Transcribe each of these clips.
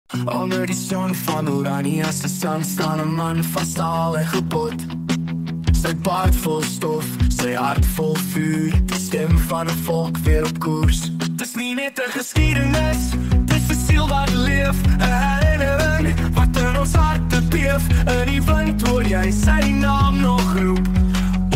Onder die son van oranje se son staan 'n man vasstaal en gebod. Sy baard vol stof, sy hart vol vuur, die stem van 'n volk weer op koers. Dis nie net 'n geskiedenis, dis vir siel wat leef, 'n herinnering wat in ons harte beef. In die wind hoor jy sy naam nog roep.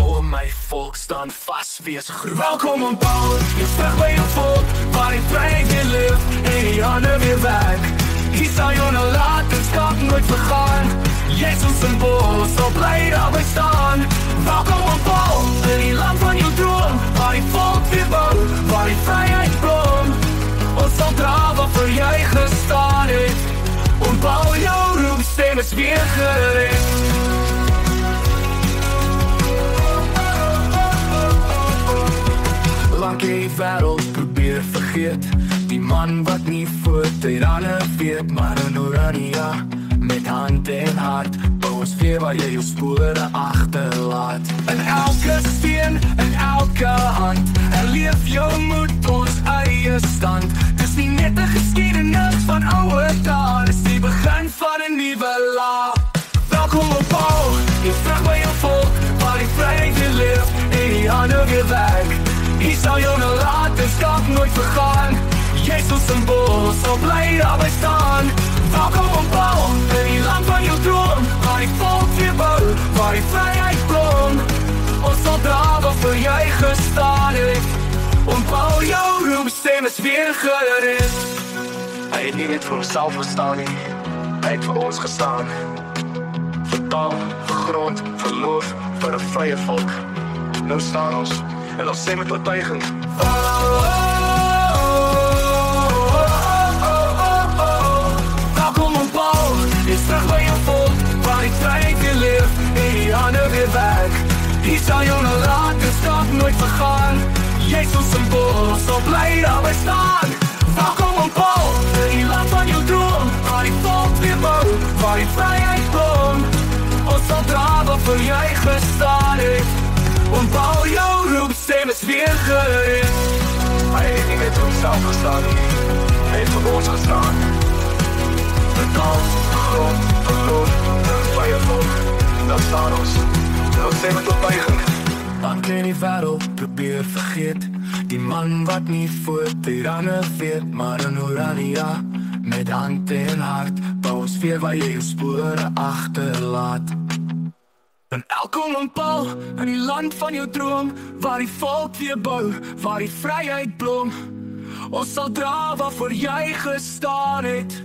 O my volk, staan vas, wees groep. Welkom op Paul, jy terug by jou volk, waar die vryheid weer leef en die hande weer werk. Hier sal jou nou laat, en skap nooit vergaan. Jezus symbool, sal bly daarby staan. Welkom op Paul, in die land van jou droom, waar die volk weer bou, waar die vryheid blom. Ons sal dra wat vir jy gestaan het. Ontbouw jou roep, stem is weer gereed. Lang die wêreld probeer vergeet, die man wat nie voortyd aan weet, maar in oranje, met hand en hart, bou ons weer waar jy jou spore agterlaat. In elke steen, in elke hand, herleef jou moed ons eie stand. Dis nie net 'n geskiedenis van ouer dae, dis die begin van 'n nuwe laag. Welkom op Paul, jy terug by jou volk, waar die vryheid weer leef en die hande weer werk. Hier sal jou nou laat, en skap nooit vergaan. Jezus symbool, sal bly daarby staan. Welkom op Paul, in die land van jou droom, waar die volk weer bou, waar die vryheid blom. Ons sal dra wat vir jy gestaan het. Ontbouw jou roem, stem is weer gereed. Hy het nie net vir homself gestaan nie, hy het vir ons gestaan. Vir taal, vir grond, vir loof, vir 'n vrye volk. Nou staan ons, en ons sê met oortuiging. Welkom op Paul, jy is terug by jou volk, waar die vryheid weer leef en die hande weer werk. Hier sal jou nou laat, en skap nooit vergaan. Jezus symbool, sal bly daarby staan. Welkom op Paul, in die land van jou droom, waar die volk weer bou, waar die vryheid blom. Ons sal dra wat vir jy gestaan het. Ontbouw jou roep, stem is weer gereed. Hy het nie met homself gestaan nie, hy het vir ons gestaan. Vir taal, vir grond, vir loof, vir 'n vrye volk. Dan staan ons, en ons sê met oortuiging. Dan kan die wêreld probeer vergeet, die man wat nie voortyd aan weet, maar in oranje, met hand en hart, bou ons weer waar jy jou spore agterlaat. En welkom op Paul, in die land van jou droom, waar die volk weer bou, waar die vryheid blom. Ons sal dra waarvoor jy gestaan het.